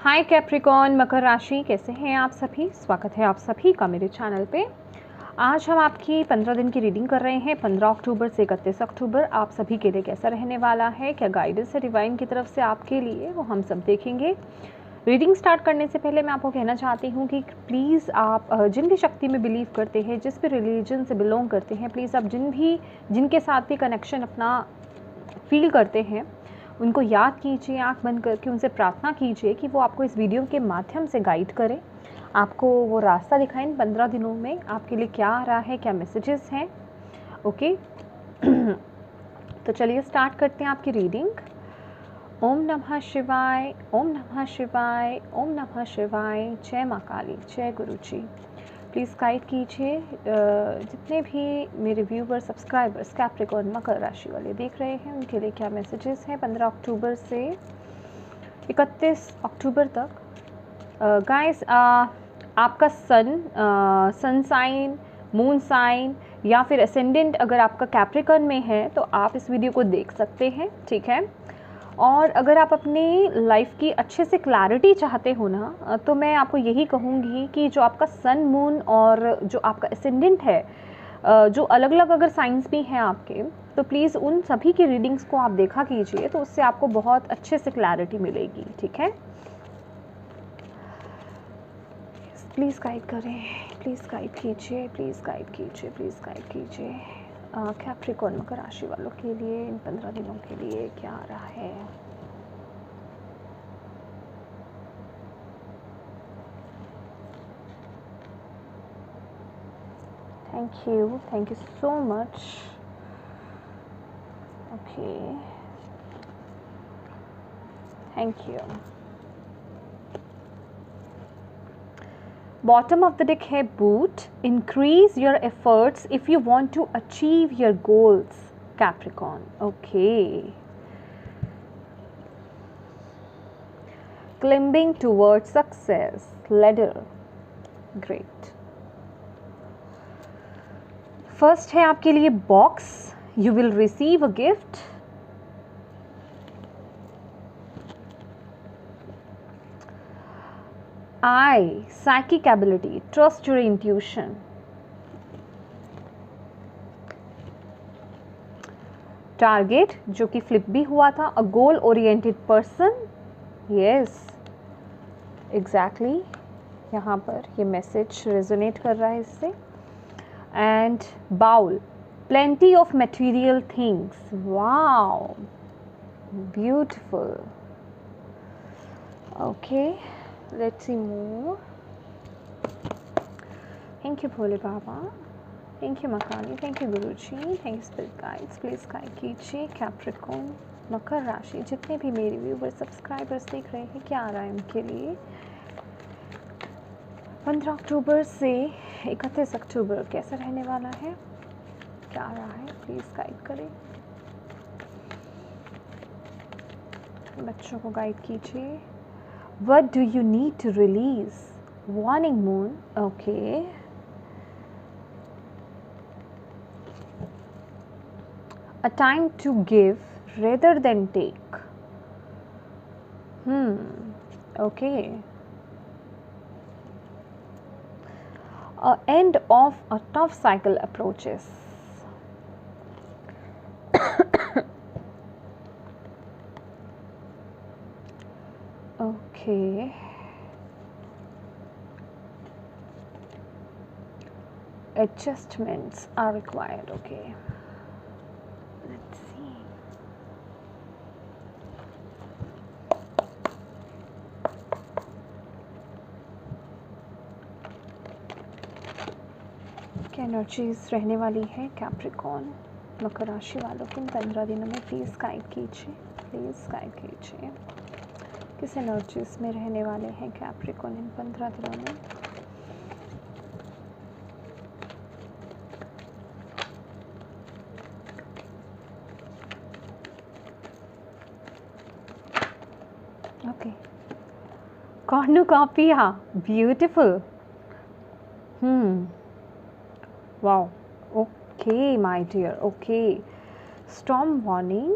हाय Capricorn मकर राशि, कैसे हैं आप सभी। स्वागत है आप सभी का मेरे चैनल पे। आज हम आपकी 15 दिन की रीडिंग कर रहे हैं। 15 अक्टूबर से 31 अक्टूबर आप सभी के लिए कैसा रहने वाला है, क्या गाइडेंस है डिवाइन की तरफ से आपके लिए, वो हम सब देखेंगे। रीडिंग स्टार्ट करने से पहले मैं आपको कहना चाहती हूँ कि प्लीज़ आप जिन भी शक्ति में बिलीव करते हैं, जिस भी रिलीजन से बिलोंग करते हैं, प्लीज़ आप जिनके साथ भी कनेक्शन अपना फील करते हैं, उनको याद कीजिए, आंख बंद करके उनसे प्रार्थना कीजिए कि वो आपको इस वीडियो के माध्यम से गाइड करें, आपको वो रास्ता दिखाएं। 15 दिनों में आपके लिए क्या आ रहा है, क्या मैसेजेस हैं। ओके तो चलिए स्टार्ट करते हैं आपकी रीडिंग। ओम नमः शिवाय, ओम नमः शिवाय, ओम नमः शिवाय। जय माँ काली, जय गुरु जी। प्लीज़ गाइड कीजिए जितने भी मेरे व्यूवर सब्सक्राइबर्स कैप्रिकॉर्न मकर राशि वाले देख रहे हैं, उनके लिए क्या मैसेजेस हैं 15 अक्टूबर से 31 अक्टूबर तक। गाइस आपका सन साइन, मून साइन या फिर असेंडेंट अगर आपका कैप्रिकॉर्न में है तो आप इस वीडियो को देख सकते हैं, ठीक है। और अगर आप अपनी लाइफ की अच्छे से क्लैरिटी चाहते हो ना, तो मैं आपको यही कहूँगी कि जो आपका सन, मून और जो आपका एसेंडेंट है, जो अलग अलग अगर साइंस भी हैं आपके, तो प्लीज़ उन सभी की रीडिंग्स को आप देखा कीजिए, तो उससे आपको बहुत अच्छे से क्लैरिटी मिलेगी, ठीक है। प्लीज़ गाइड करें, प्लीज़ गाइड कीजिए, प्लीज़ गाइड कीजिए, प्लीज़ गाइड कीजिए। कैप्रिकॉर्न मकर राशि वालों के लिए इन 15 दिनों के लिए क्या आ रहा है। thank you so much. Okay, thank you. Bottom of the deck है boot. Increase your efforts if you want to achieve your goals Capricorn. Okay, climbing toward success ladder. Great. First है आपके लिए box. You will receive a gift. I, psychic ability, trust your intuition. Target, जो कि flip भी हुआ था, a goal oriented person. Yes, exactly. यहाँ पर ये मैसेज रेजोनेट कर रहा है इससे. And bowl, plenty of material things. Wow, beautiful. Okay, let's see more. Thank you Bhole Baba, thank you मकानी, thank you guru ji, thank you spirit guides. Please guide कीजिए Capricorn मकर राशि, जितने भी मेरे व्यूवर सब्सक्राइबर्स देख रहे हैं, क्या आ रहा है उनके लिए 15 अक्टूबर से 31 अक्टूबर कैसा रहने वाला है, क्या आ रहा है। प्लीज़ गाइड करें, बच्चों को गाइड कीजिए। What do you need to release, warning moon. Okay, a time to give rather than take. Okay. A end of a tough cycle approaches. Okay. Adjustments are required. Okay. Let's see. क्या energies रहने वाली है Capricorn मकर राशि वालों के इन 15 दिनों में। प्लीज़ गाइड कीजिए, प्लीज़ गाइड कीजिए, किस एनर्जीज में रहने वाले हैं कैप्रिकॉर्न इन 15 दिनों में। Okay, cornucopia, beautiful. Wow. Okay, my dear. Okay. Storm warning.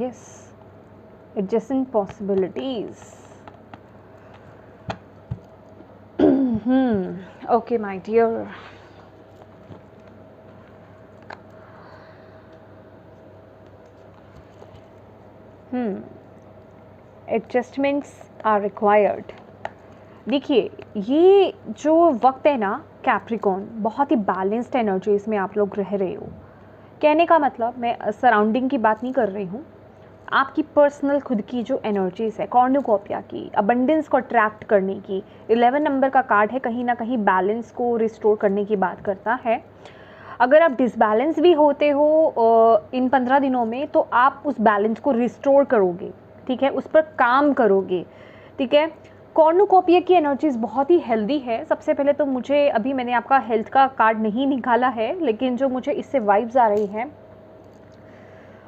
Yes. adjacent possibilities. Okay, my dear. Adjustments are required. देखिए, ये जो वक्त है ना कैप्रिकॉर्न, बहुत ही बैलेंस्ड एनर्जीज में आप लोग रह रहे हो। कहने का मतलब, मैं सराउंडिंग की बात नहीं कर रही हूँ, आपकी पर्सनल खुद की जो एनर्जीज है, कॉर्नुकोपिया की, अबंडेंस को अट्रैक्ट करने की। 11 नंबर का कार्ड है, कहीं ना कहीं बैलेंस को रिस्टोर करने की बात करता है। अगर आप डिसबैलेंस भी होते हो इन 15 दिनों में, तो आप उस बैलेंस को रिस्टोर करोगे, ठीक है, उस पर काम करोगे, ठीक है। कॉर्नुकोपिया की एनर्जीज बहुत ही हेल्दी है। सबसे पहले तो मुझे, अभी मैंने आपका हेल्थ का कार्ड नहीं निकाला है, लेकिन जो मुझे इससे वाइब्स आ रही हैं,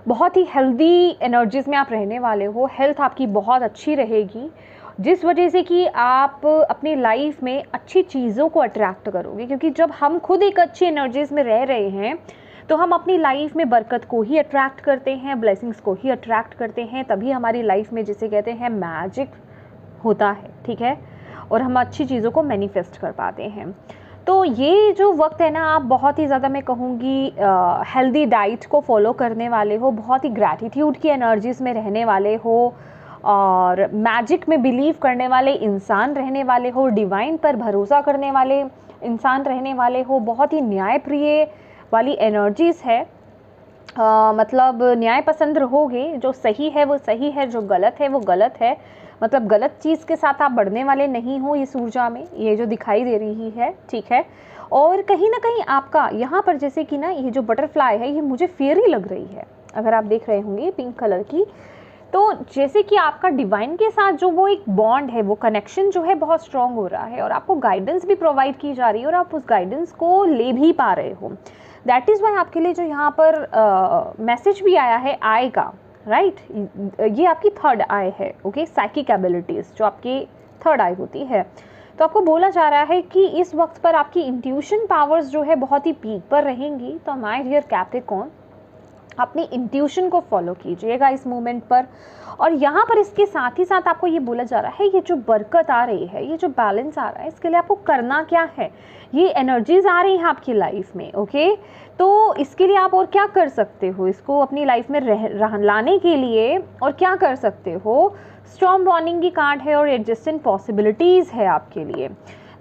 बहुत ही हेल्दी एनर्जीज में आप रहने वाले हो। हेल्थ आपकी बहुत अच्छी रहेगी, जिस वजह से कि आप अपनी लाइफ में अच्छी चीज़ों को अट्रैक्ट करोगे, क्योंकि जब हम खुद एक अच्छी एनर्जीज में रह रहे हैं तो हम अपनी लाइफ में बरकत को ही अट्रैक्ट करते हैं, ब्लेसिंग्स को ही अट्रैक्ट करते हैं। तभी हमारी लाइफ में, जिसे कहते हैं, मैजिक होता है, ठीक है, और हम अच्छी चीज़ों को मैनिफेस्ट कर पाते हैं। तो ये जो वक्त है ना, आप बहुत ही ज़्यादा, मैं कहूँगी, हेल्दी डाइट को फॉलो करने वाले हो, बहुत ही ग्रैटिट्यूड की एनर्जीज में रहने वाले हो, और मैजिक में बिलीव करने वाले इंसान रहने वाले हो, डिवाइन पर भरोसा करने वाले इंसान रहने वाले हो। बहुत ही न्यायप्रिय वाली एनर्जीज है, मतलब न्याय पसंद रहोगे। जो सही है वो सही है, जो गलत है वो गलत है। मतलब गलत चीज़ के साथ आप बढ़ने वाले नहीं हो इस ऊर्जा में, ये जो दिखाई दे रही है, ठीक है। और कहीं ना कहीं आपका यहाँ पर, जैसे कि ना, ये जो बटरफ्लाई है, ये मुझे फेयरी लग रही है, अगर आप देख रहे होंगे पिंक कलर की। तो जैसे कि आपका डिवाइन के साथ जो वो एक बॉन्ड है, वो कनेक्शन जो है बहुत स्ट्रांग हो रहा है, और आपको गाइडेंस भी प्रोवाइड की जा रही है, और आप उस गाइडेंस को ले भी पा रहे हो। दैट इज़ वाई आपके लिए जो यहाँ पर मैसेज भी आया है आय का, राइट, ये आपकी थर्ड आई है, ओके, साइकिक एबिलिटीज़ जो आपकी थर्ड आई होती है। तो आपको बोला जा रहा है कि इस वक्त पर आपकी इंट्यूशन पावर्स जो है बहुत ही पीक पर रहेंगी। तो माय डियर कैप्रिकॉर्न, अपनी इंट्यूशन को फॉलो कीजिएगा इस मोमेंट पर। और यहाँ पर इसके साथ ही साथ आपको ये बोला जा रहा है, ये जो बरकत आ रही है, ये जो बैलेंस आ रहा है, इसके लिए आपको करना क्या है। ये एनर्जीज आ रही हैं आपकी लाइफ में, ओके। तो इसके लिए आप और क्या कर सकते हो, इसको अपनी लाइफ में लाने के लिए और क्या कर सकते हो। स्टॉर्म वार्निंग की कार्ड है और एडजस्टेंट पॉसिबिलिटीज़ है आपके लिए।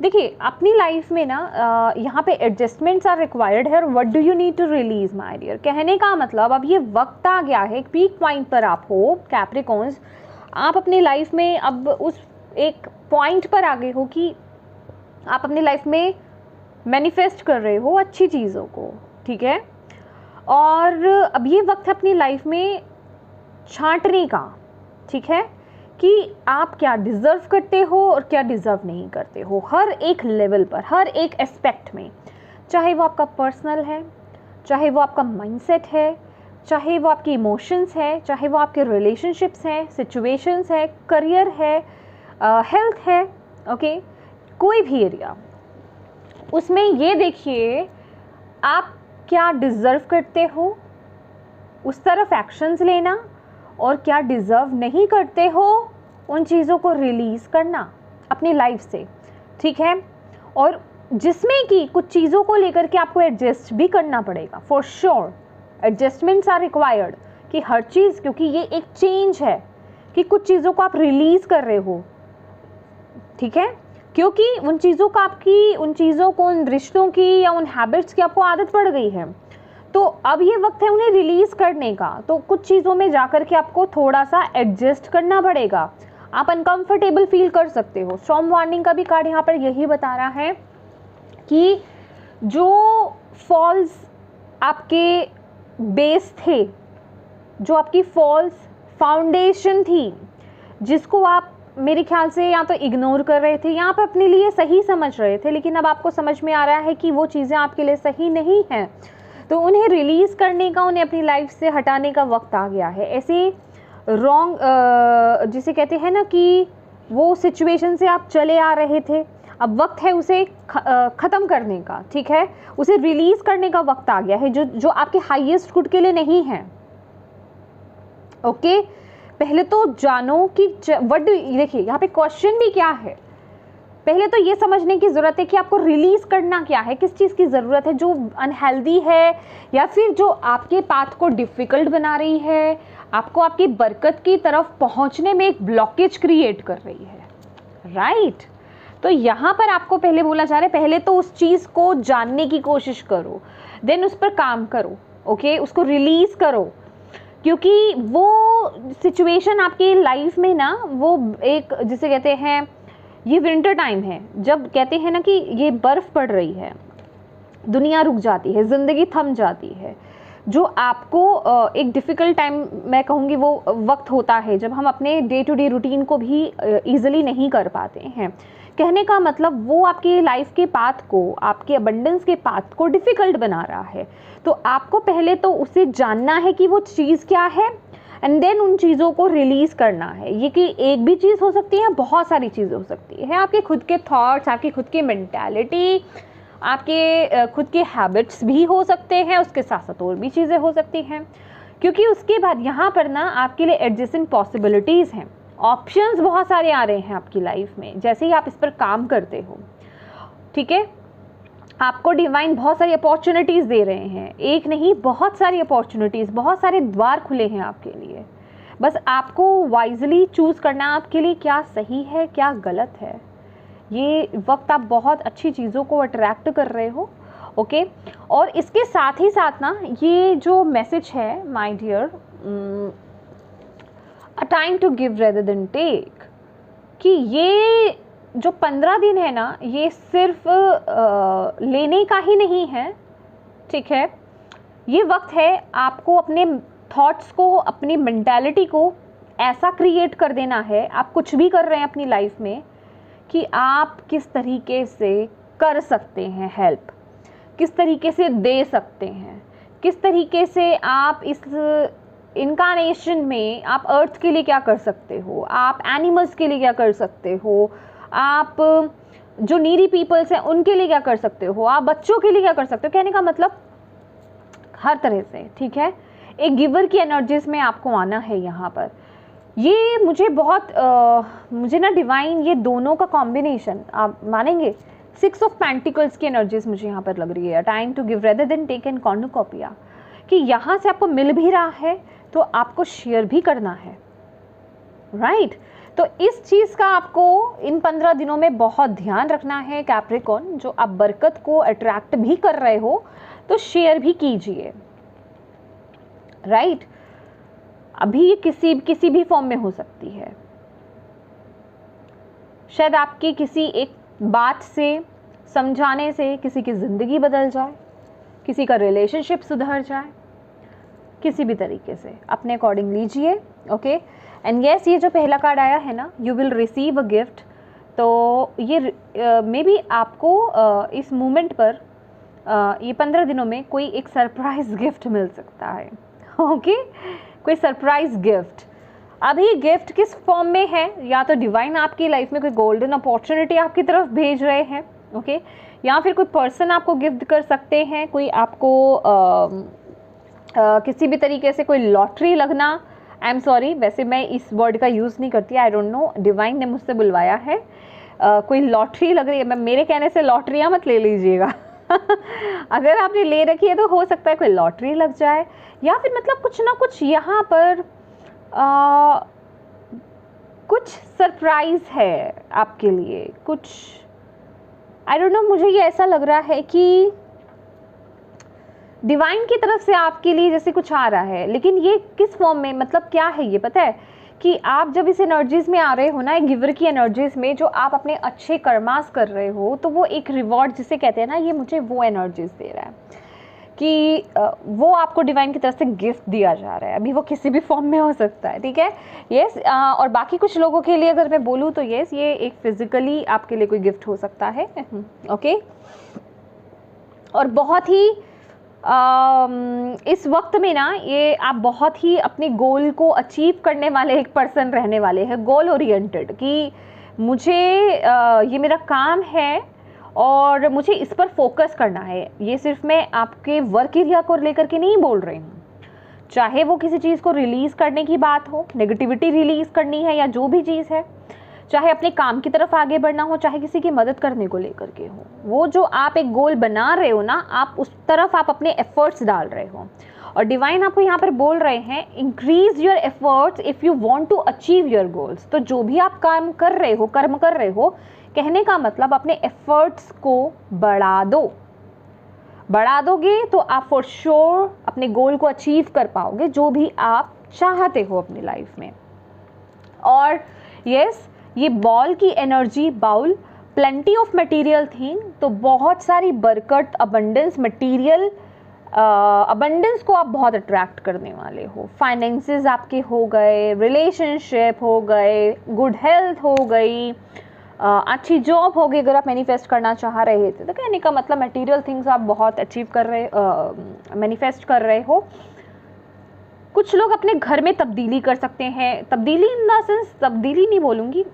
देखिए, अपनी लाइफ में ना यहाँ पे एडजस्टमेंट्स आर रिक्वायर्ड है, और what do you need to release my dear. कहने का मतलब, अब ये वक्त आ गया है, एक पीक पॉइंट पर आप हो कैप्रिकॉर्न्स। आप अपनी लाइफ में अब उस एक पॉइंट पर आ गए हो कि आप अपनी लाइफ में मैनिफेस्ट कर रहे हो अच्छी चीज़ों को, ठीक है। और अब ये वक्त है अपनी लाइफ में छांटने का, ठीक है, कि आप क्या डिज़र्व करते हो और क्या डिज़र्व नहीं करते हो, हर एक लेवल पर, हर एक एस्पेक्ट में। चाहे वो आपका पर्सनल है, चाहे वो आपका माइंडसेट है, चाहे वो आपके इमोशंस है, चाहे वो आपके रिलेशनशिप्स हैं, सिचुएशंस है, करियर है, हेल्थ है, ओके, कोई भी एरिया, उसमें ये देखिए आप क्या डिज़र्व करते हो, उस तरफ एक्शंस लेना, और क्या डिज़र्व नहीं करते हो उन चीज़ों को रिलीज़ करना अपनी लाइफ से, ठीक है। और जिसमें कि कुछ चीज़ों को लेकर के आपको एडजस्ट भी करना पड़ेगा, for sure adjustments are required, कि हर चीज़, क्योंकि ये एक चेंज है कि कुछ चीज़ों को आप रिलीज़ कर रहे हो, ठीक है, क्योंकि उन चीज़ों का आपकी, उन चीज़ों को, उन रिश्तों की या उन हैबिट्स की आपको आदत पड़ गई है। तो अब ये वक्त है उन्हें रिलीज़ करने का। तो कुछ चीज़ों में जाकर के आपको थोड़ा सा एडजस्ट करना पड़ेगा, आप अनकंफर्टेबल फील कर सकते हो। स्टॉर्म वार्निंग का भी कार्ड यहाँ पर यही बता रहा है कि जो फॉल्स आपके बेस थे, जो आपकी फॉल्स फाउंडेशन थी, जिसको आप मेरे ख्याल से या तो इग्नोर कर रहे थे, यहाँ पर अपने लिए सही समझ रहे थे, लेकिन अब आपको समझ में आ रहा है कि वो चीज़ें आपके लिए सही नहीं हैं, तो उन्हें रिलीज़ करने का, उन्हें अपनी लाइफ से हटाने का वक्त आ गया है। ऐसे रॉन्ग, जिसे कहते हैं ना कि वो सिचुएशन से आप चले आ रहे थे, अब वक्त है उसे ख़त्म करने का, ठीक है, उसे रिलीज़ करने का वक्त आ गया है, जो आपके हाईएस्ट गुड के लिए नहीं है, ओके। पहले तो जानो कि व्हाट डू, देखिए यहाँ पे क्वेश्चन भी क्या है, पहले तो ये समझने की ज़रूरत है कि आपको रिलीज़ करना क्या है, किस चीज़ की ज़रूरत है, जो अनहेल्दी है या फिर जो आपके पाथ को डिफ़िकल्ट बना रही है, आपको आपकी बरकत की तरफ पहुंचने में एक ब्लॉकेज क्रिएट कर रही है, राइट। तो यहाँ पर आपको पहले बोला जा रहा है, पहले तो उस चीज़ को जानने की कोशिश करो, देन उस पर काम करो, ओके, उसको रिलीज़ करो, क्योंकि वो सिचुएशन आपकी लाइफ में ना, वो एक जिसे कहते हैं, ये विंटर टाइम है, जब कहते हैं ना कि ये बर्फ़ पड़ रही है, दुनिया रुक जाती है, ज़िंदगी थम जाती है, जो आपको एक डिफ़िकल्ट टाइम मैं कहूँगी वो वक्त होता है जब हम अपने डे टू डे रूटीन को भी ईज़िली नहीं कर पाते हैं। कहने का मतलब वो आपकी लाइफ के पाथ को, आपके अबंडेंस के पाथ को डिफ़िकल्ट बना रहा है। तो आपको पहले तो उसे जानना है कि वो चीज़ क्या है, एंड देन उन चीज़ों को रिलीज़ करना है। ये कि एक भी चीज़ हो सकती है, बहुत सारी चीज़ें हो सकती है, आपके खुद के थॉट्स, आपकी खुद की मेंटालिटी, आपके खुद के हैबिट्स भी हो सकते हैं, उसके साथ साथ और भी चीज़ें हो सकती हैं, क्योंकि उसके बाद यहाँ पर ना आपके लिए एडजस्टिंग पॉसिबिलिटीज़ हैं, ऑप्शंस बहुत सारे आ रहे हैं आपकी लाइफ में, जैसे ही आप इस पर काम करते हो, ठीक है। आपको डिवाइन बहुत सारी अपॉर्चुनिटीज़ दे रहे हैं, एक नहीं बहुत सारी अपॉर्चुनिटीज़, बहुत सारे द्वार खुले हैं आपके लिए, बस आपको वाइजली चूज़ करना आपके लिए क्या सही है क्या गलत है। ये वक्त आप बहुत अच्छी चीज़ों को अट्रैक्ट कर रहे हो, ओके। और इसके साथ ही साथ ना ये जो मैसेज है my dear, a time to give rather than take, कि ये जो 15 दिन है ना, ये सिर्फ लेने का ही नहीं है, ठीक है। ये वक्त है आपको अपने थॉट्स को, अपनी मेंटालिटी को ऐसा क्रिएट कर देना है, आप कुछ भी कर रहे हैं अपनी लाइफ में, कि आप किस तरीके से कर सकते हैं हेल्प, किस तरीके से दे सकते हैं, किस तरीके से आप इस इनकारनेशन में आप अर्थ के लिए क्या कर सकते हो, आप एनिमल्स के लिए क्या कर सकते हो, आप जो नीडी पीपल्स हैं उनके लिए क्या कर सकते हो, आप बच्चों के लिए क्या कर सकते हो। कहने का मतलब हर तरह से, ठीक है, एक गिवर की एनर्जीज में आपको आना है यहाँ पर। ये मुझे बहुत मुझे ना डिवाइन ये दोनों का कॉम्बिनेशन, आप मानेंगे, 6 ऑफ पेंटिकल्स की एनर्जीज मुझे यहाँ पर लग रही है, time to give rather than take and cornucopia, कि यहाँ से आपको मिल भी रहा है तो आपको शेयर भी करना है, राइट। तो इस चीज़ का आपको इन 15 दिनों में बहुत ध्यान रखना है कैप्रिकॉर्न, जो आप बरकत को अट्रैक्ट भी कर रहे हो तो शेयर भी कीजिए, राइट। अभी ये किसी भी फॉर्म में हो सकती है, शायद आपकी किसी एक बात से, समझाने से किसी की ज़िंदगी बदल जाए, किसी का रिलेशनशिप सुधर जाए, किसी भी तरीके से अपने अकॉर्डिंग लीजिए, ओके। एंड यस, ये जो पहला कार्ड आया है ना, you will receive a gift, तो ये मे बी आपको इस मोमेंट पर ये 15 दिनों में कोई एक सरप्राइज गिफ्ट मिल सकता है, ओके, कोई सरप्राइज गिफ्ट। अभी गिफ्ट किस फॉर्म में है, या तो डिवाइन आपकी लाइफ में कोई गोल्डन अपॉर्चुनिटी आपकी तरफ भेज रहे हैं, ओके, या फिर कोई पर्सन आपको गिफ्ट कर सकते हैं, कोई आपको किसी भी तरीके से कोई लॉटरी लगना, आई एम सॉरी, वैसे मैं इस वर्ड का यूज़ नहीं करती, आई डोंट नो, डिवाइन ने मुझसे बुलवाया है, कोई लॉटरी लग रही है, मैं मेरे कहने से लॉटरियाँ मत ले लीजिएगा अगर आपने ले रखी है तो हो सकता है कोई लॉटरी लग जाए, या फिर मतलब कुछ ना कुछ यहाँ पर कुछ सरप्राइज है आपके लिए, कुछ आई डोंट नो, मुझे ये ऐसा लग रहा है कि डिवाइन की तरफ से आपके लिए जैसे कुछ आ रहा है, लेकिन ये किस फॉर्म में, मतलब क्या है ये पता है, कि आप जब इस एनर्जीज में आ रहे हो ना, एक गिवर की एनर्जीज में, जो आप अपने अच्छे कर्मास कर रहे हो, तो वो एक रिवॉर्ड जिसे कहते हैं ना, ये मुझे वो एनर्जीज दे रहा है कि वो आपको डिवाइन की तरफ से गिफ्ट दिया जा रहा है। अभी वो किसी भी फॉर्म में हो सकता है, ठीक है, यस। और बाकी कुछ लोगों के लिए अगर मैं बोलूँ तो यस, ये एक फिजिकली आपके लिए कोई गिफ्ट हो सकता है, ओके। और बहुत ही इस वक्त में ना, ये आप बहुत ही अपने गोल को अचीव करने वाले एक पर्सन रहने वाले हैं, गोल ओरिएंटेड, कि मुझे ये मेरा काम है और मुझे इस पर फोकस करना है। ये सिर्फ मैं आपके वर्क एरिया को लेकर के नहीं बोल रही हूँ, चाहे वो किसी चीज़ को रिलीज़ करने की बात हो, नेगेटिविटी रिलीज़ करनी है या जो भी चीज़ है, चाहे अपने काम की तरफ आगे बढ़ना हो, चाहे किसी की मदद करने को लेकर के हो, वो जो आप एक गोल बना रहे हो ना, आप उस तरफ आप अपने एफर्ट्स डाल रहे हो। और डिवाइन आपको यहाँ पर बोल रहे हैं increase your efforts if you want to achieve your goals. तो जो भी आप काम कर रहे हो, कर्म कर रहे हो, कहने का मतलब अपने एफर्ट्स को बढ़ा दो। बढ़ा दोगे तो आप फॉर श्योर अपने गोल को अचीव कर पाओगे, जो भी आप चाहते हो अपनी लाइफ में। और यस, ये बॉल की energy, bowl, plenty of material thing, तो बहुत सारी बरकत, अबंडेंस, मटेरियल अबंडेंस को आप बहुत अट्रैक्ट करने वाले हो। फाइनेंसेस आपके हो गए, रिलेशनशिप हो गए, गुड हेल्थ हो गई, अच्छी जॉब होगी अगर आप मैनिफेस्ट करना चाह रहे थे। तो कहने का मतलब मटेरियल थिंग्स आप बहुत अचीव कर रहे, मैनिफेस्ट कर रहे हो। कुछ लोग अपने घर में तब्दीली कर सकते हैं। तब्दीली इन द सेंस, तब्दीली नहीं बोलूँगी,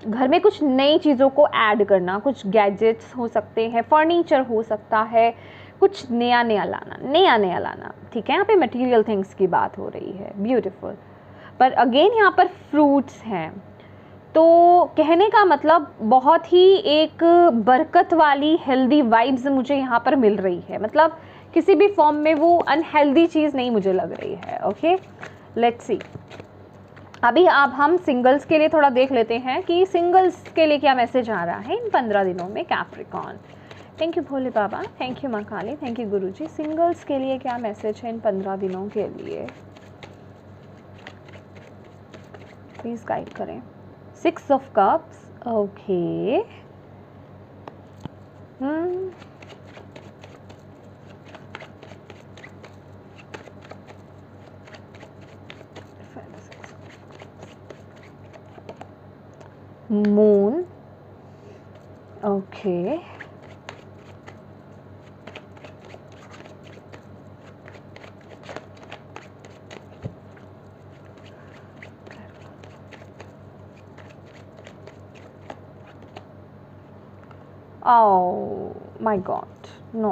घर में कुछ नई चीज़ों को ऐड करना, कुछ गैजेट्स हो सकते हैं, फर्नीचर हो सकता है, कुछ नया नया लाना, ठीक है। यहाँ पे मटेरियल थिंग्स की बात हो रही है, ब्यूटीफुल। पर अगेन यहाँ पर फ्रूट्स हैं, तो कहने का मतलब बहुत ही एक बरकत वाली हेल्दी वाइब्स मुझे यहाँ पर मिल रही है। मतलब किसी भी फॉर्म में वो अनहेल्दी चीज़ नहीं मुझे लग रही है। ओके, लेट्स सी। अभी अब हम सिंगल्स के लिए थोड़ा देख लेते हैं कि सिंगल्स के लिए क्या मैसेज आ रहा है इन 15 दिनों में Capricorn. Thank you Bhole Baba, thank you माँ काली, थैंक यू गुरुजी। सिंगल्स के लिए क्या मैसेज है इन 15 दिनों के लिए, प्लीज़ गाइड करें। 6 of cups, okay. Moon, okay. Oh my God, no.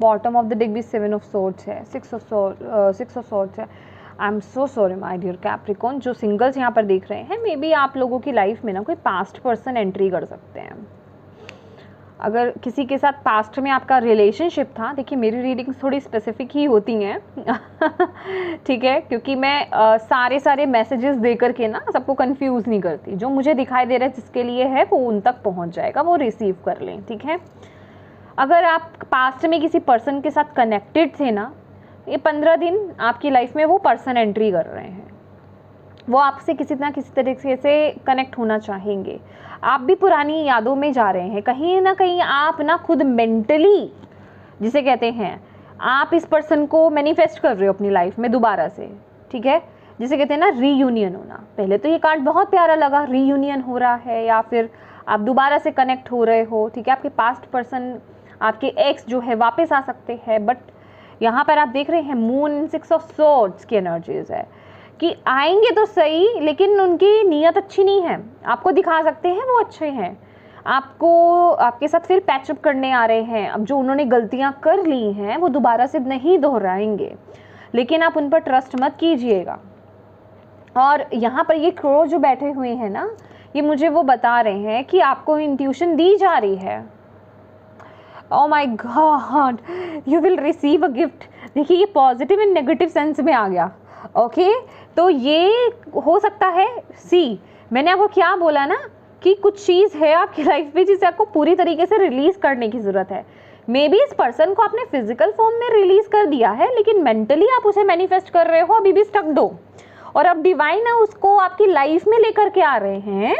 Bottom of the deck भी 7 ऑफ सॉर्ड्स है, 6 ऑफ सॉर्ड्स है। I am so sorry my dear Capricorn. जो सिंगल्स यहाँ पर देख रहे हैं, मे बी आप लोगों की लाइफ में ना कोई पास्ट पर्सन एंट्री कर सकते हैं। अगर किसी के साथ पास्ट में आपका रिलेशनशिप था, देखिए मेरी रीडिंग्स थोड़ी स्पेसिफिक ही होती हैं ठीक है, क्योंकि मैं सारे मैसेजेस दे करके ना सबको कंफ्यूज नहीं करती। जो मुझे दिखाई दे रहा है जिसके लिए है वो उन तक पहुंच जाएगा, वो रिसीव कर लें, ठीक है। अगर आप पास्ट में किसी पर्सन के साथ कनेक्टेड थे ना, ये 15 दिन आपकी लाइफ में वो पर्सन एंट्री कर रहे हैं। वो आपसे किसी ना किसी तरीके से कनेक्ट होना चाहेंगे। आप भी पुरानी यादों में जा रहे हैं, कहीं ना कहीं आप ना खुद मेंटली, जिसे कहते हैं, आप इस पर्सन को मैनिफेस्ट कर रहे हो अपनी लाइफ में दोबारा से, ठीक है, जिसे कहते हैं ना रीयूनियन होना। पहले तो ये कार्ड बहुत प्यारा लगा, रीयूनियन हो रहा है या फिर आप दोबारा से कनेक्ट हो रहे हो, ठीक है। आपके पास्ट पर्सन, आपके एक्स जो है वापस आ सकते हैं, बट यहाँ पर आप देख रहे हैं मून 6 ऑफ सॉर्ड्स की एनर्जीज है कि आएंगे तो सही, लेकिन उनकी नीयत अच्छी नहीं है। आपको दिखा सकते हैं वो अच्छे हैं, आपको आपके साथ फिर पैचअप करने आ रहे हैं। अब जो उन्होंने गलतियां कर ली हैं वो दोबारा से नहीं दोहराएंगे, लेकिन आप उन पर ट्रस्ट मत कीजिएगा। और यहाँ पर ये क्रो जो बैठे हुए हैं ना, ये मुझे वो बता रहे हैं कि आपको इंट्यूशन दी जा रही है। Oh my God, you will receive a gift। देखिए ये पॉजिटिव एंड नेगेटिव सेंस में आ गया, ओके। तो ये हो सकता है, सी मैंने आपको क्या बोला ना कि कुछ चीज़ है आपकी लाइफ में जिसे आपको पूरी तरीके से रिलीज करने की ज़रूरत है। मे बी इस पर्सन को आपने फिजिकल फॉर्म में रिलीज कर दिया है, लेकिन मेंटली आप उसे मैनिफेस्ट कर रहे हो, अभी भी स्टक दो। और अब डिवाइन है उसको आपकी लाइफ में लेकर के आ रहे हैं,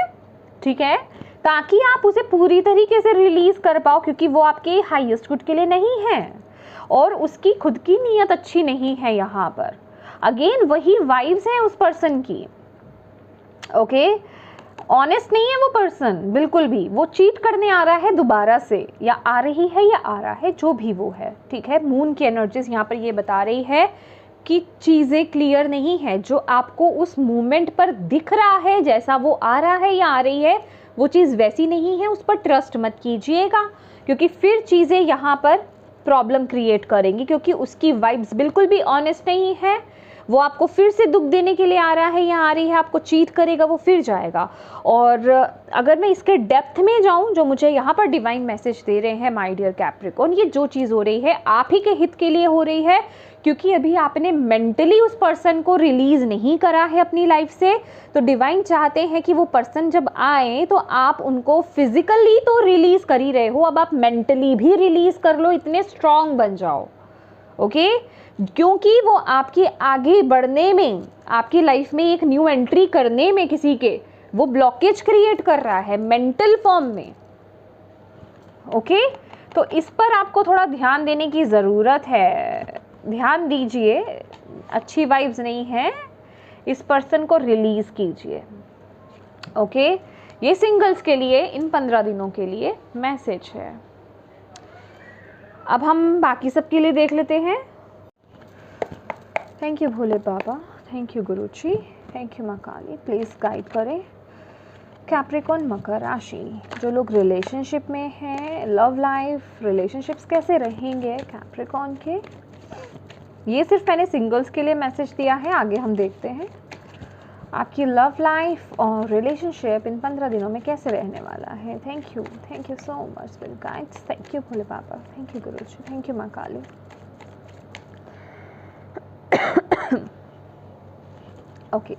ठीक है, ताकि आप उसे पूरी तरीके से रिलीज कर पाओ, क्योंकि वो आपके हाईएस्ट गुड के लिए नहीं है और उसकी खुद की नीयत अच्छी नहीं है। यहाँ पर अगेन वही वाइब्स हैं उस पर्सन की, ओके। ऑनेस्ट नहीं है वो पर्सन बिल्कुल भी, वो चीट करने आ रहा है दोबारा से, या आ रही है या आ रहा है, जो भी वो है, ठीक है। मून की एनर्जीज यहाँ पर ये बता रही है कि चीज़ें क्लियर नहीं है। जो आपको उस मोमेंट पर दिख रहा है, जैसा वो आ रहा है या आ रही है, वो चीज़ वैसी नहीं है, उस पर ट्रस्ट मत कीजिएगा, क्योंकि फिर चीज़ें यहाँ पर प्रॉब्लम क्रिएट करेंगी, क्योंकि उसकी वाइब्स बिल्कुल भी ऑनेस्ट नहीं है। वो आपको फिर से दुख देने के लिए आ रहा है या आ रही है, आपको चीट करेगा, वो फिर जाएगा। और अगर मैं इसके डेप्थ में जाऊं, जो मुझे यहाँ पर डिवाइन मैसेज दे रहे हैं माय डियर कैप्रिकॉर्न, ये जो चीज़ हो रही है आप ही के हित के लिए हो रही है, क्योंकि अभी आपने मेंटली उस पर्सन को रिलीज़ नहीं करा है अपनी लाइफ से। तो डिवाइन चाहते हैं कि वो पर्सन जब आए तो आप उनको फिजिकली तो रिलीज़ कर ही रहे हो, अब आप मेंटली भी रिलीज़ कर लो, इतने स्ट्रांग बन जाओ। ओके, क्योंकि वो आपके आगे बढ़ने में, आपकी लाइफ में एक न्यू एंट्री करने में किसी के वो ब्लॉकेज क्रिएट कर रहा है मेंटल फॉर्म में। ओके, तो इस पर आपको थोड़ा ध्यान देने की ज़रूरत है, ध्यान दीजिए। अच्छी वाइब्स नहीं है, इस पर्सन को रिलीज़ कीजिए। ओके, ये सिंगल्स के लिए इन 15 दिनों के लिए मैसेज है। अब हम बाकी सब के लिए देख लेते हैं। Thank you Bhole Baba, thank you Guruji, thank you माँ काली। प्लीज़ गाइड करें कैप्रिकॉर्न मकर राशि, जो लोग रिलेशनशिप में हैं, लव लाइफ, रिलेशनशिप्स कैसे रहेंगे कैप्रिकॉर्न के। ये सिर्फ मैंने सिंगल्स के लिए मैसेज दिया है, आगे हम देखते हैं आपकी लव लाइफ और रिलेशनशिप इन 15 दिनों में कैसे रहने वाला है। Thank you so much spirit guides, thank you Bhole Baba, thank you Guruji, thank you माँ काली। ओके,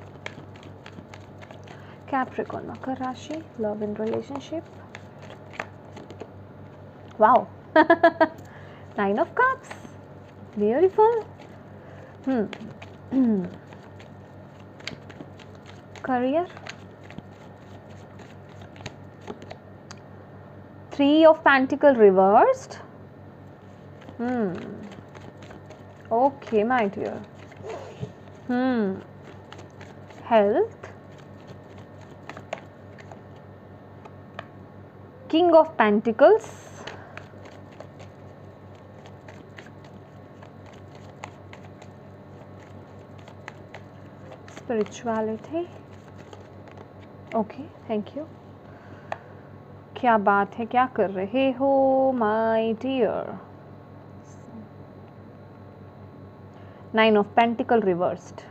कैप्रिकॉर्न मकर राशि, love in relationship. Wow, 9 of cups, beautiful. career, 3 of Pentacle reversed. Okay, my dear. Health, King of Pentacles, spirituality. Okay, thank you. क्या बात है, क्या कर रहे हो my dear. 9 of pentacle reversed.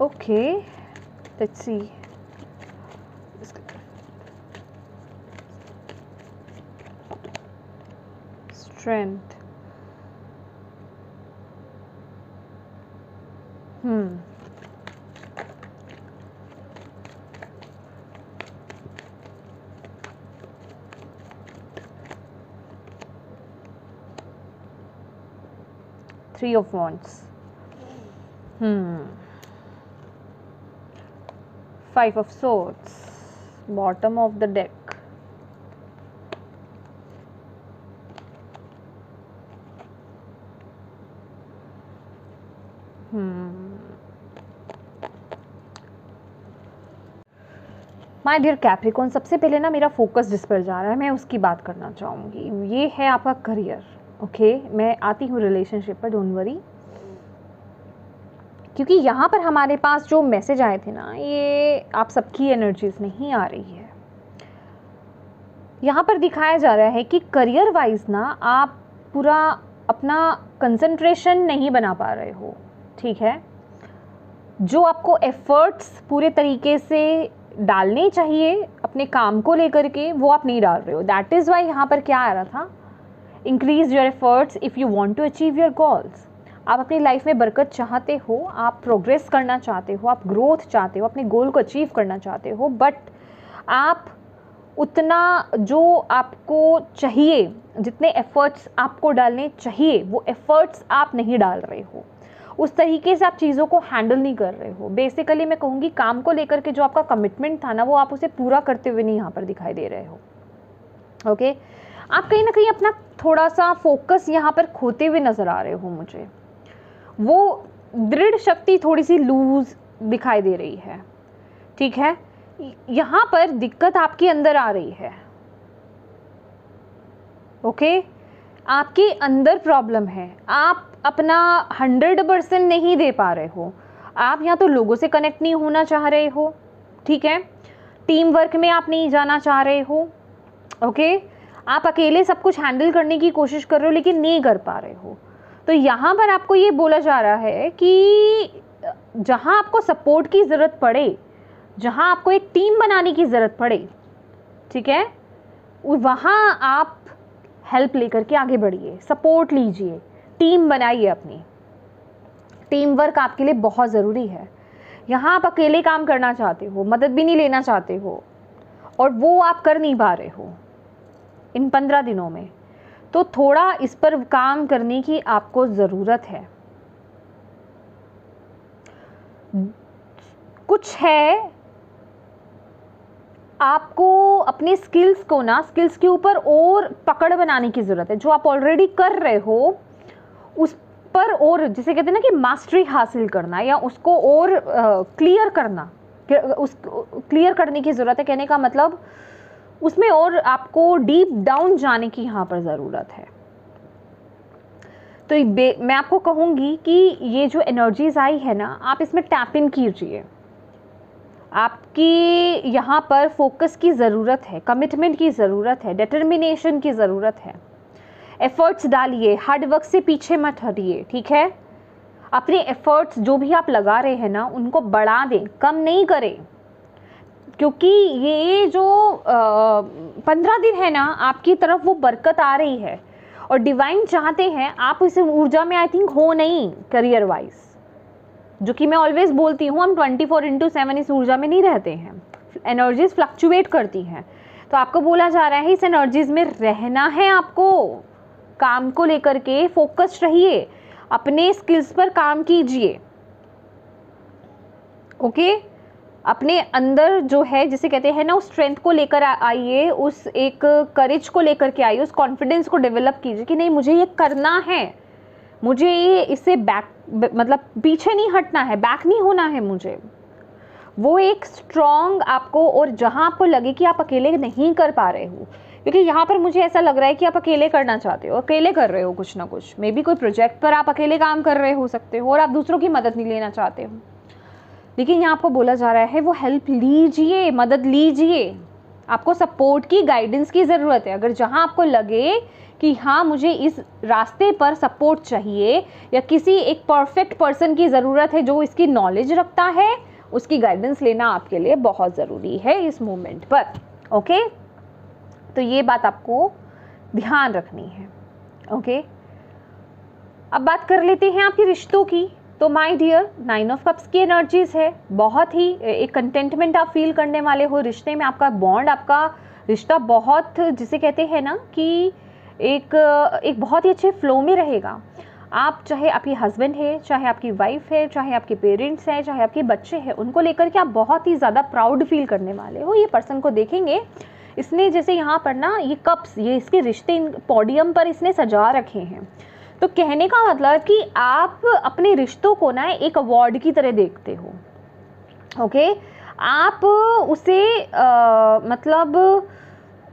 Okay, let's see. Strength, 3 of Wands, 5 of Swords, bottom of the deck, my dear Capricorn, सबसे पहले ना मेरा फोकस जिस पर जा रहा है मैं उसकी बात करना चाहूँगी। ये है आपका करियर। ओके, मैं आती हूँ रिलेशनशिप पर, डोंट वरी, क्योंकि यहाँ पर हमारे पास जो मैसेज आए थे ना, ये आप सबकी एनर्जीज नहीं आ रही है। यहाँ पर दिखाया जा रहा है कि करियर वाइज ना आप पूरा अपना कंसंट्रेशन नहीं बना पा रहे हो। ठीक है, जो आपको एफर्ट्स पूरे तरीके से डालने चाहिए अपने काम को लेकर के, वो आप नहीं डाल रहे हो। दैट इज़ वाई यहाँ पर क्या आ रहा था, increase your efforts if you want to achieve your goals. आप अपनी लाइफ में बरकत चाहते हो, आप प्रोग्रेस करना चाहते हो, आप ग्रोथ चाहते हो, अपने गोल को अचीव करना चाहते हो, बट आप उतना जो आपको चाहिए, जितने एफर्ट्स आपको डालने चाहिए, वो एफर्ट्स आप नहीं डाल रहे हो। उस तरीके से आप चीज़ों को हैंडल नहीं कर रहे हो। बेसिकली मैं कहूँगी काम को लेकर के जो आपका कमिटमेंट था ना, वो आप उसे पूरा करते हुए नहीं यहाँ पर दिखाई दे रहे हो। ओके, आप कहीं ना कहीं अपना थोड़ा सा फोकस यहाँ पर खोते हुए नज़र आ रहे हो मुझे। वो दृढ़ शक्ति थोड़ी सी लूज दिखाई दे रही है। ठीक है, यहाँ पर दिक्कत आपके अंदर आ रही है। ओके, आपके अंदर प्रॉब्लम है, आप अपना 100% नहीं दे पा रहे हो। आप या तो लोगों से कनेक्ट नहीं होना चाह रहे हो, ठीक है। टीम वर्क में आप नहीं जाना चाह रहे हो, ओके। आप अकेले सब कुछ हैंडल करने की कोशिश कर रहे हो लेकिन नहीं कर पा रहे हो। तो यहाँ पर आपको ये बोला जा रहा है कि जहाँ आपको सपोर्ट की ज़रूरत पड़े, जहाँ आपको एक टीम बनाने की ज़रूरत पड़े, ठीक है, वहाँ आप हेल्प लेकर के आगे बढ़िए, सपोर्ट लीजिए, टीम बनाइए अपनी। टीम वर्क आपके लिए बहुत ज़रूरी है। यहाँ आप अकेले काम करना चाहते हो, मदद भी नहीं लेना चाहते हो, और वो आप कर नहीं पा रहे हो इन 15 दिनों में, तो थोड़ा इस पर काम करने की आपको ज़रूरत है। कुछ है, आपको अपने स्किल्स को ना, स्किल्स के ऊपर और पकड़ बनाने की ज़रूरत है। जो आप ऑलरेडी कर रहे हो उस पर और, जिसे कहते हैं ना कि मास्टरी हासिल करना, या उसको और क्लियर करना, क्लियर करने की ज़रूरत है। कहने का मतलब उसमें और आपको डीप डाउन जाने की यहाँ पर ज़रूरत है। तो मैं आपको कहूँगी कि ये जो एनर्जीज आई है ना, आप इसमें टैप इन कीजिए। आपकी यहाँ पर फोकस की ज़रूरत है, कमिटमेंट की ज़रूरत है, डिटर्मिनेशन की ज़रूरत है। एफर्ट्स डालिए, हार्ड वर्क से पीछे मत हटिए, ठीक है। अपने एफर्ट्स जो भी आप लगा रहे हैं ना, उनको बढ़ा दें, कम नहीं करें, क्योंकि ये जो 15 दिन है ना, आपकी तरफ वो बरकत आ रही है, और डिवाइन चाहते हैं आप इस ऊर्जा में आई थिंक हो नहीं करियर वाइज, जो कि मैं ऑलवेज बोलती हूँ, हम 24/7 इस ऊर्जा में नहीं रहते हैं, एनर्जीज फ्लक्चुएट करती हैं। तो आपको बोला जा रहा है इस एनर्जीज में रहना है, आपको काम को लेकर के फोकस्ड रहिए, अपने स्किल्स पर काम कीजिए, ओके। अपने अंदर जो है, जिसे कहते हैं ना, उस स्ट्रेंथ को लेकर आइए, उस एक करेज को लेकर के आइए, उस कॉन्फिडेंस को डेवलप कीजिए कि नहीं, मुझे ये करना है, मुझे ये इससे मतलब पीछे नहीं हटना है, बैक नहीं होना है मुझे। वो एक स्ट्रॉन्ग आपको, और जहाँ आपको लगे कि आप अकेले नहीं कर पा रहे हो, क्योंकि यहाँ पर मुझे ऐसा लग रहा है कि आप अकेले करना चाहते हो, अकेले कर रहे हो कुछ ना कुछ, मे बी कोई प्रोजेक्ट पर आप अकेले काम कर रहे हो सकते हो, और आप दूसरों की मदद नहीं लेना चाहते हो। लेकिन यहाँ आपको बोला जा रहा है वो हेल्प लीजिए, मदद लीजिए, आपको सपोर्ट की, गाइडेंस की ज़रूरत है। अगर जहाँ आपको लगे कि हाँ, मुझे इस रास्ते पर सपोर्ट चाहिए, या किसी एक परफेक्ट पर्सन की ज़रूरत है जो इसकी नॉलेज रखता है, उसकी गाइडेंस लेना आपके लिए बहुत ज़रूरी है इस मोमेंट पर, ओके। तो ये बात आपको ध्यान रखनी है, ओके। अब बात कर लेते हैं आपके रिश्तों की। तो माय डियर, 9 ऑफ कप्स की एनर्जीज है, बहुत ही एक कंटेंटमेंट आप फील करने वाले हो रिश्ते में। आपका बॉन्ड, आपका रिश्ता बहुत, जिसे कहते हैं ना कि एक बहुत ही अच्छे फ्लो में रहेगा। आप, चाहे आपके हस्बैंड है, चाहे आपकी वाइफ है, चाहे आपके पेरेंट्स हैं, चाहे आपके बच्चे हैं, उनको लेकर के आप बहुत ही ज़्यादा प्राउड फील करने वाले हो। ये पर्सन को देखेंगे, इसने जैसे यहाँ पर ना ये कप्स, ये इसके रिश्ते पोडियम पर इसने सजा रखे हैं। तो कहने का मतलब कि आप अपने रिश्तों को ना एक अवार्ड की तरह देखते हो, ओके। आप उसे मतलब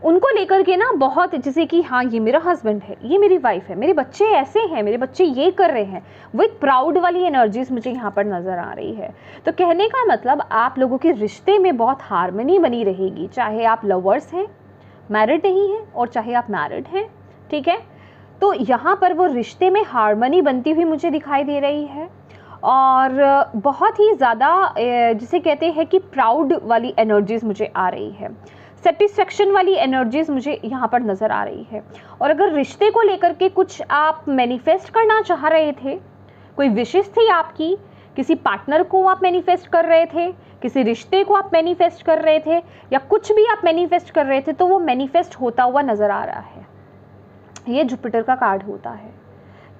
उनको लेकर के ना बहुत, जैसे कि हाँ, ये मेरा हस्बैंड है, ये मेरी वाइफ है, मेरे बच्चे ऐसे हैं, मेरे बच्चे ये कर रहे हैं, वो एक प्राउड वाली एनर्जीज मुझे यहाँ पर नज़र आ रही है। तो कहने का मतलब आप लोगों के रिश्ते में बहुत हार्मनी बनी रहेगी, चाहे आप लवर्स हैं, मैरिड नहीं हैं, और चाहे आप मैरिड हैं, ठीक है। तो यहाँ पर वो रिश्ते में हार्मनी बनती हुई मुझे दिखाई दे रही है, और बहुत ही ज़्यादा जिसे कहते हैं कि प्राउड वाली एनर्जीज मुझे आ रही है, सेटिस्फेक्शन वाली एनर्जीज मुझे यहाँ पर नज़र आ रही है। और अगर रिश्ते को लेकर के कुछ आप मैनिफेस्ट करना चाह रहे थे, कोई विशेष थी आपकी, किसी पार्टनर को आप मैनिफेस्ट कर रहे थे, किसी रिश्ते को आप मैनिफेस्ट कर रहे थे, या कुछ भी आप मैनिफेस्ट कर रहे थे, तो वो मैनिफेस्ट होता हुआ नज़र आ रहा है। ये जुपिटर का कार्ड होता है,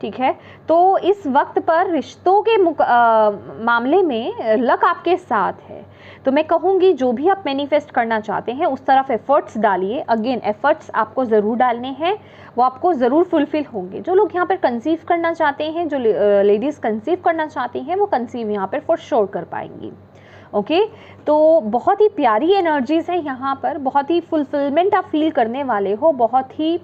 ठीक है। तो इस वक्त पर रिश्तों के मामले में लक आपके साथ है। तो मैं कहूँगी जो भी आप मैनिफेस्ट करना चाहते हैं उस तरफ एफर्ट्स डालिए। अगेन, एफर्ट्स आपको ज़रूर डालने हैं, वो आपको ज़रूर फुलफिल होंगे। जो लोग यहाँ पर कंसीव करना चाहते हैं, जो लेडीज़ कंसीव करना चाहती हैं, वो कंसीव यहाँ पर फॉर श्योर कर पाएंगी, ओके। तो बहुत ही प्यारी एनर्जीज़ है यहाँ पर, बहुत ही फुलफिलमेंट आप फील करने वाले हो, बहुत ही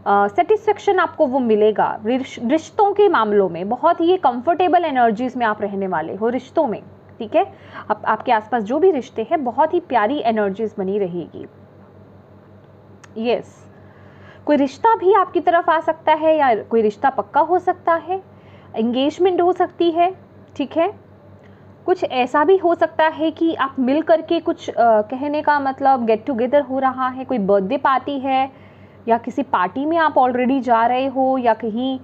सेटिस्फेक्शन आपको वो मिलेगा रिश्तों के मामलों में, बहुत ही कंफर्टेबल एनर्जीज में आप रहने वाले हो रिश्तों में, ठीक है। अब आपके आसपास जो भी रिश्ते हैं बहुत ही प्यारी एनर्जीज बनी रहेगी। यस, कोई रिश्ता भी आपकी तरफ आ सकता है या कोई रिश्ता पक्का हो सकता है, एंगेजमेंट हो सकती है, ठीक है। कुछ ऐसा भी हो सकता है कि आप मिल करके कुछ कहने का मतलब गेट टुगेदर हो रहा है, कोई बर्थडे पार्टी है या किसी पार्टी में आप ऑलरेडी जा रहे हो या कहीं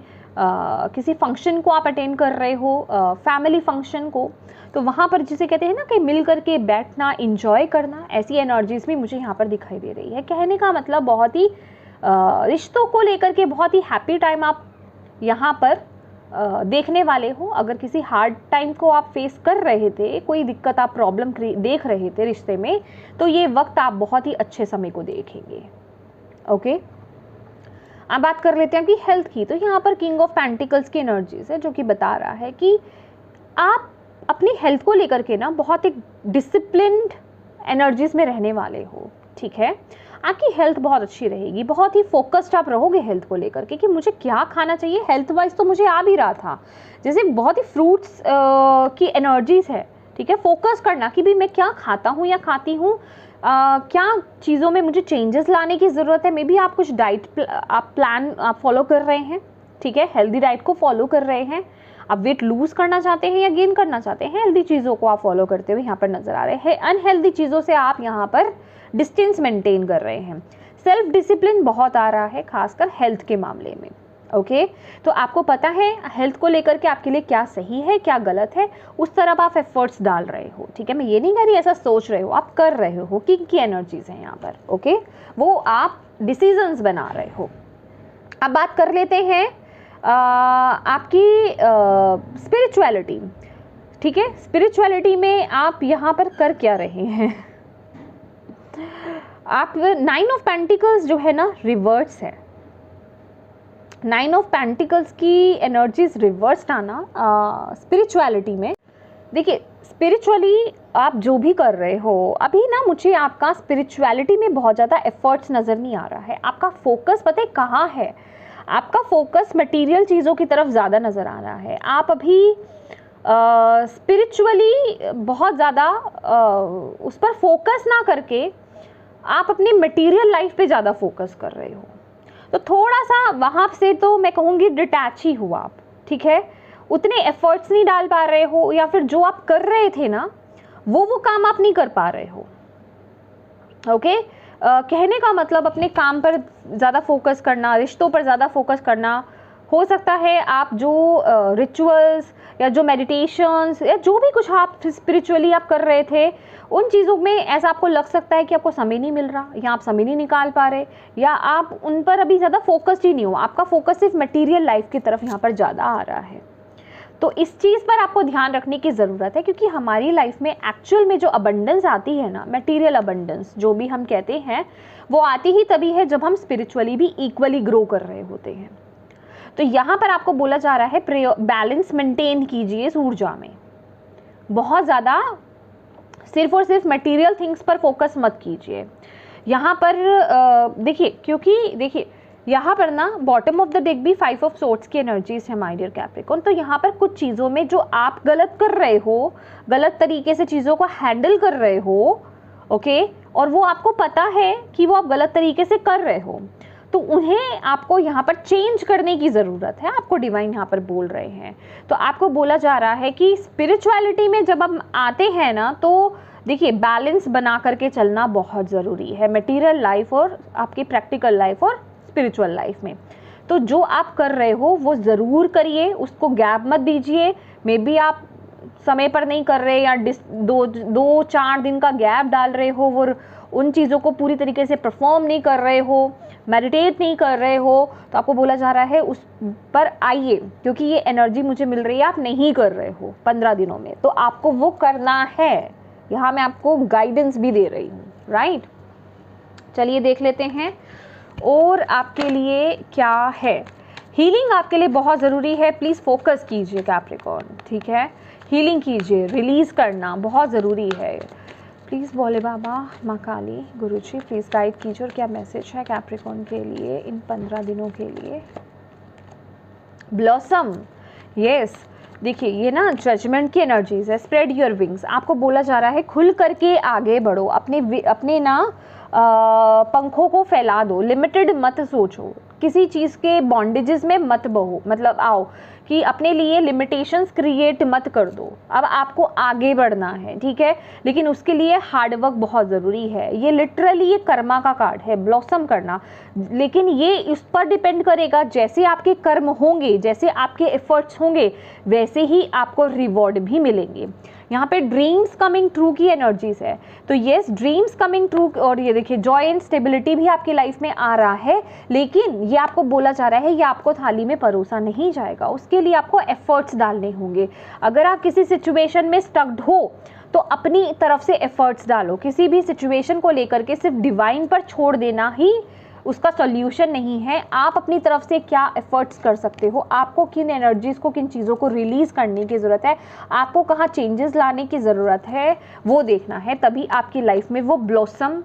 किसी फंक्शन को आप अटेंड कर रहे हो, फैमिली फंक्शन को, तो वहाँ पर जिसे कहते हैं ना कि मिल करके बैठना, इंजॉय करना, ऐसी एनर्जीज भी मुझे यहाँ पर दिखाई दे रही है। कहने का मतलब बहुत ही रिश्तों को लेकर के बहुत ही हैप्पी टाइम आप यहाँ पर देखने वाले हो। अगर किसी हार्ड टाइम को आप फेस कर रहे थे, कोई दिक्कत आप प्रॉब्लम देख रहे थे रिश्ते में, तो ये वक्त आप बहुत ही अच्छे समय को देखेंगे। ओके, अब बात कर लेते हैं कि हेल्थ की। तो यहाँ पर किंग ऑफ पेंटिकल्स की एनर्जीज है जो कि बता रहा है कि आप अपनी हेल्थ को लेकर के ना बहुत एक डिसिप्लिन्ड एनर्जीज में रहने वाले हो, ठीक है। आपकी हेल्थ बहुत अच्छी रहेगी, बहुत ही फोकस्ड आप रहोगे हेल्थ को लेकर के कि मुझे क्या खाना चाहिए। हेल्थ वाइज तो मुझे आ भी रहा था, जैसे बहुत ही फ्रूट्स की एनर्जीज है, ठीक है। फोकस करना कि भी मैं क्या खाता हूँ या खाती हूँ, क्या चीज़ों में मुझे चेंजेस लाने की ज़रूरत है। मे बी आप कुछ डाइट प्लान आप फॉलो कर रहे हैं, ठीक है, हेल्दी डाइट को फॉलो कर रहे हैं। आप वेट लूज करना चाहते हैं या गेन करना चाहते हैं, हेल्दी चीज़ों को आप फॉलो करते हुए यहाँ पर नजर आ रहे हैं। अनहेल्दी चीज़ों से आप यहाँ पर डिस्टेंस मेंटेन कर रहे हैं। सेल्फ डिसिप्लिन बहुत आ रहा है, खासकर हेल्थ के मामले में। ओके, तो आपको पता है हेल्थ को लेकर के आपके लिए क्या सही है क्या गलत है, उस तरफ आप एफर्ट्स डाल रहे हो, ठीक है। मैं ये नहीं कह रही ऐसा सोच रहे हो, आप कर रहे हो। किंग की एनर्जीज हैं यहाँ पर, ओके, वो आप डिसीजंस बना रहे हो। अब बात कर लेते हैं आपकी स्पिरिचुअलिटी, ठीक है। स्पिरिचुअलिटी में आप यहाँ पर कर क्या रहे हैं? आप 9 ऑफ पेंटिकल्स जो है ना रिवर्स है। 9 ऑफ पेंटिकल्स की एनर्जीज रिवर्स आना स्पिरिचुअलिटी में। देखिए, स्पिरिचुअली आप जो भी कर रहे हो अभी ना, मुझे आपका स्पिरिचुअलिटी में बहुत ज़्यादा एफर्ट्स नज़र नहीं आ रहा है। आपका फोकस पता है कहाँ है? आपका फोकस मटेरियल चीज़ों की तरफ ज़्यादा नज़र आ रहा है। आप अभी स्पिरिचुअली बहुत ज़्यादा उस पर फोकस ना करके आप अपनी मटेरियल लाइफ पे ज़्यादा फोकस कर रहे हो, तो थोड़ा सा वहाँ से तो मैं कहूँगी डिटैच ही हुआ आप, ठीक है। उतने एफर्ट्स नहीं डाल पा रहे हो, या फिर जो आप कर रहे थे ना वो काम आप नहीं कर पा रहे हो। ओके, कहने का मतलब अपने काम पर ज़्यादा फोकस करना, रिश्तों पर ज़्यादा फोकस करना। हो सकता है आप जो रिचुअल्स या जो मेडिटेशंस या जो भी कुछ आप स्पिरिचुअली आप कर रहे थे, उन चीज़ों में ऐसा आपको लग सकता है कि आपको समय नहीं मिल रहा, या आप समय नहीं निकाल पा रहे, या आप उन पर अभी ज़्यादा फोकस्ड ही नहीं हो। आपका फोकस सिर्फ मटेरियल लाइफ की तरफ यहाँ पर ज़्यादा आ रहा है। तो इस चीज़ पर आपको ध्यान रखने की ज़रूरत है, क्योंकि हमारी लाइफ में एक्चुअल में जो अबंडेंस आती है ना, मटेरियल अबंडेंस जो भी हम कहते हैं, वो आती ही तभी है जब हम स्पिरिचुअली भी इक्वली ग्रो कर रहे होते हैं। तो यहाँ पर आपको बोला जा रहा है बैलेंस मेंटेन कीजिए इस ऊर्जा में। बहुत ज़्यादा सिर्फ और सिर्फ मटेरियल थिंग्स पर फोकस मत कीजिए यहाँ पर। देखिए, क्योंकि देखिए यहाँ पर ना बॉटम ऑफ द डेक भी 5 ऑफ सोर्ड्स की एनर्जीज है माय डियर कैप्रिकॉर्न। तो यहाँ पर कुछ चीज़ों में जो आप गलत कर रहे हो, गलत तरीके से चीज़ों को हैंडल कर रहे हो, ओके, और वो आपको पता है कि वो आप गलत तरीके से कर रहे हो, तो उन्हें आपको यहाँ पर चेंज करने की ज़रूरत है। आपको डिवाइन यहाँ पर बोल रहे हैं। तो आपको बोला जा रहा है कि स्पिरिचुअलिटी में जब हम आते हैं ना, तो देखिए बैलेंस बना करके चलना बहुत ज़रूरी है, मटेरियल लाइफ और आपकी प्रैक्टिकल लाइफ और स्पिरिचुअल लाइफ में। तो जो आप कर रहे हो वो ज़रूर करिए, उसको गैप मत दीजिए। मे बी आप समय पर नहीं कर रहे, या 2-4 दिन का गैप डाल रहे हो, वो उन चीज़ों को पूरी तरीके से परफॉर्म नहीं कर रहे हो, मेडिटेट नहीं कर रहे हो, तो आपको बोला जा रहा है उस पर आइए, क्योंकि ये एनर्जी मुझे मिल रही है आप नहीं कर रहे हो 15 दिनों में, तो आपको वो करना है। यहाँ मैं आपको गाइडेंस भी दे रही हूँ, राइट। चलिए देख लेते हैं और आपके लिए क्या है। हीलिंग आपके लिए बहुत ज़रूरी है, प्लीज़ फोकस कीजिए कैप्रिकॉर्न, ठीक है। हीलिंग कीजिए, रिलीज़ करना बहुत ज़रूरी है। प्लीज़ भोले बाबा, माँ काली, गुरुजी प्लीज़ गाइड कीजिए और क्या मैसेज है कैप्रिकॉर्न के लिए इन 15 दिनों के लिए। ब्लॉसम, यस, देखिए ये ना जजमेंट की एनर्जीज है। स्प्रेड योर विंग्स, आपको बोला जा रहा है खुल करके आगे बढ़ो, अपने ना पंखों को फैला दो, लिमिटेड मत सोचो, किसी चीज़ के बॉन्डेजेस में मत बहो, मतलब आओ कि अपने लिए लिमिटेशंस क्रिएट मत कर दो। अब आपको आगे बढ़ना है, ठीक है, लेकिन उसके लिए हार्डवर्क बहुत ज़रूरी है। ये लिटरली ये कर्मा का कार्ड है, ब्लॉसम करना, लेकिन ये इस पर डिपेंड करेगा, जैसे आपके कर्म होंगे, जैसे आपके एफर्ट्स होंगे, वैसे ही आपको रिवॉर्ड भी मिलेंगे। यहाँ पे ड्रीम्स कमिंग ट्रू की एनर्जीज है, तो येस ड्रीम्स कमिंग ट्रू, और ये देखिए जॉय एंड स्टेबिलिटी भी आपकी लाइफ में आ रहा है, लेकिन ये आपको बोला जा रहा है ये आपको थाली में परोसा नहीं जाएगा, उसके लिए आपको एफर्ट्स डालने होंगे। अगर आप किसी सिचुएशन में स्टक्ड हो तो अपनी तरफ से एफर्ट्स डालो। किसी भी सिचुएशन को लेकर के सिर्फ डिवाइन पर छोड़ देना ही उसका सॉल्यूशन नहीं है। आप अपनी तरफ से क्या एफर्ट्स कर सकते हो, आपको किन एनर्जीज़ को, किन चीज़ों को रिलीज़ करने की ज़रूरत है, आपको कहाँ चेंजेस लाने की ज़रूरत है, वो देखना है। तभी आपकी लाइफ में वो ब्लॉसम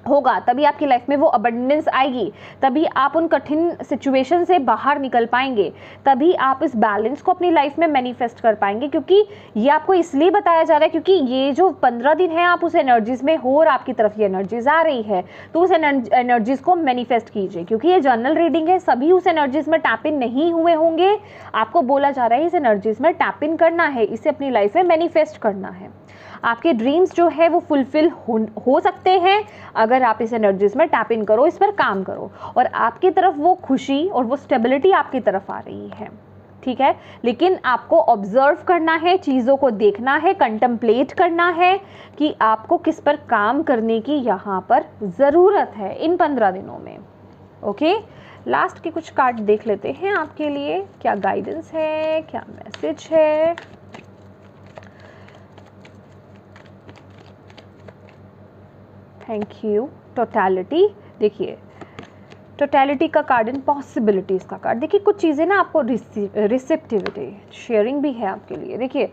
होगा, तभी आपकी लाइफ में वो अबंडेंस आएगी, तभी आप उन कठिन सिचुएशन से बाहर निकल पाएंगे, तभी आप इस बैलेंस को अपनी लाइफ में मैनिफेस्ट कर पाएंगे। क्योंकि ये आपको इसलिए बताया जा रहा है क्योंकि ये जो 15 दिन है आप उस एनर्जीज में हो और आपकी तरफ ये एनर्जीज आ रही है, तो उस एनर्जीज को मैनिफेस्ट कीजिए। क्योंकि ये जर्नल रीडिंग है, सभी उस एनर्जीज में टैप इन नहीं हुए होंगे, आपको बोला जा रहा है इस एनर्जीज में टैप इन करना है, इसे अपनी लाइफ में मैनिफेस्ट करना है। आपके ड्रीम्स जो है वो फुलफिल हो सकते हैं अगर आप इस एनर्जीज में टैप इन करो, इस पर काम करो, और आपकी तरफ वो खुशी और वो स्टेबिलिटी आपकी तरफ आ रही है, ठीक है। लेकिन आपको ऑब्जर्व करना है, चीज़ों को देखना है, कंटेम्पलेट करना है कि आपको किस पर काम करने की यहाँ पर ज़रूरत है इन 15 दिनों में। ओके, लास्ट के कुछ कार्ड देख लेते हैं आपके लिए, क्या गाइडेंस है, क्या मैसेज है। Thank you. टोटलिटी, देखिए टोटलिटी का कार्ड एंड पॉसिबिलिटीज़ का कार्ड। देखिए कुछ चीज़ें ना आपको रिसेप्टिविटी, शेयरिंग भी है आपके लिए। देखिए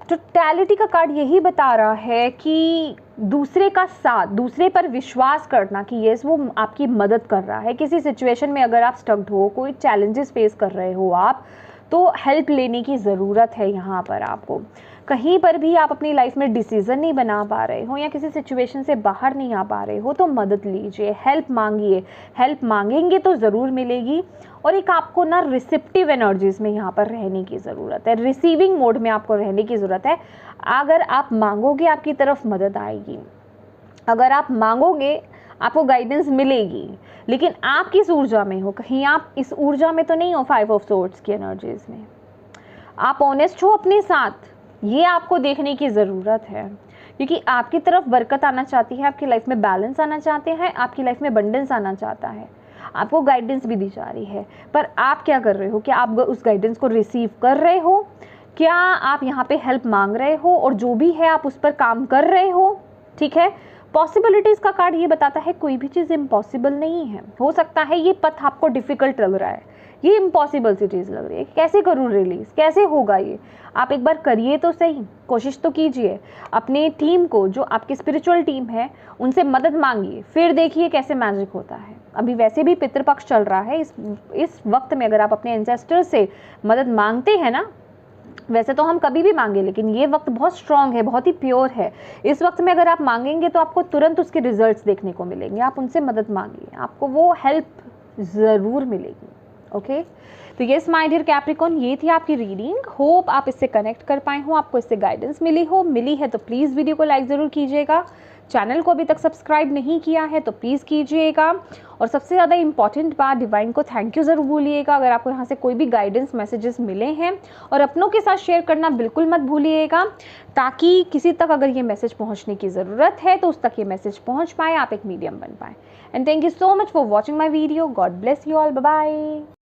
टोटलिटी का कार्ड यही बता रहा है कि दूसरे का साथ, दूसरे पर विश्वास करना कि यस वो आपकी मदद कर रहा है। किसी सिचुएशन में अगर आप स्टक्ड हो, कोई चैलेंजेस फेस कर रहे हो आप, तो हेल्प लेने की ज़रूरत है यहाँ पर आपको। कहीं पर भी आप अपनी लाइफ में डिसीज़न नहीं बना पा रहे हो या किसी सिचुएशन से बाहर नहीं आ पा रहे हो, तो मदद लीजिए, हेल्प मांगिए। हेल्प मांगेंगे तो ज़रूर मिलेगी। और एक आपको ना रिसेप्टिव एनर्जीज़ में यहाँ पर रहने की ज़रूरत है, रिसीविंग मोड में आपको रहने की ज़रूरत है। अगर आप मांगोगे आपकी तरफ मदद आएगी, अगर आप मांगोगे आपको गाइडेंस मिलेगी, लेकिन आप किस ऊर्जा में हो, कहीं आप इस ऊर्जा में तो नहीं हो 5 ऑफ सोर्ड्स की एनर्जीज़ में। आप ऑनेस्ट हो अपने साथ, ये आपको देखने की ज़रूरत है, क्योंकि आपकी तरफ बरकत आना चाहती है, आपकी लाइफ में बैलेंस आना चाहते हैं, आपकी लाइफ में अबंडेंस आना चाहता है, आपको गाइडेंस भी दी जा रही है। पर आप क्या कर रहे हो, क्या आप उस गाइडेंस को रिसीव कर रहे हो, क्या आप यहाँ पे हेल्प मांग रहे हो, और जो भी है आप उस पर काम कर रहे हो, ठीक है। पॉसिबिलिटीज़ का कार्ड ये बताता है कोई भी चीज़ इम्पॉसिबल नहीं है। हो सकता है ये पथ आपको डिफ़िकल्ट लग रहा है, ये इम्पॉसिबल सी चीज़ लग रही है, कैसे करूँ रिलीज़, कैसे होगा ये, आप एक बार करिए तो सही, कोशिश तो कीजिए। अपनी टीम को, जो आपकी स्पिरिचुअल टीम है, उनसे मदद मांगिए, फिर देखिए कैसे मैजिक होता है। अभी वैसे भी पितृपक्ष चल रहा है, इस वक्त में अगर आप अपने एंसेस्टर्स से मदद मांगते हैं ना, वैसे तो हम कभी भी मांगे, लेकिन ये वक्त बहुत स्ट्रांग है, बहुत ही प्योर है। इस वक्त में अगर आप मांगेंगे तो आपको तुरंत उसके रिजल्ट्स देखने को मिलेंगे। आप उनसे मदद मांगिए, आपको वो हेल्प ज़रूर मिलेगी। ओके, तो यस माय डियर कैप्रिकॉर्न, ये थी आपकी रीडिंग। होप आप इससे कनेक्ट कर पाए हो, आपको इससे गाइडेंस मिली है तो प्लीज़ वीडियो को लाइक ज़रूर कीजिएगा। चैनल को अभी तक सब्सक्राइब नहीं किया है तो प्लीज़ कीजिएगा। और सबसे ज़्यादा इंपॉर्टेंट बात, डिवाइन को थैंक यू ज़रूर बोलिएगा अगर आपको यहाँ से कोई भी गाइडेंस मैसेजेस मिले हैं, और अपनों के साथ शेयर करना बिल्कुल मत भूलिएगा, ताकि किसी तक अगर ये मैसेज पहुँचने की ज़रूरत है तो उस तक ये मैसेज पहुँच पाए, आप एक मीडियम बन पाए। And thank you so much for watching my video. God bless you all, bye bye.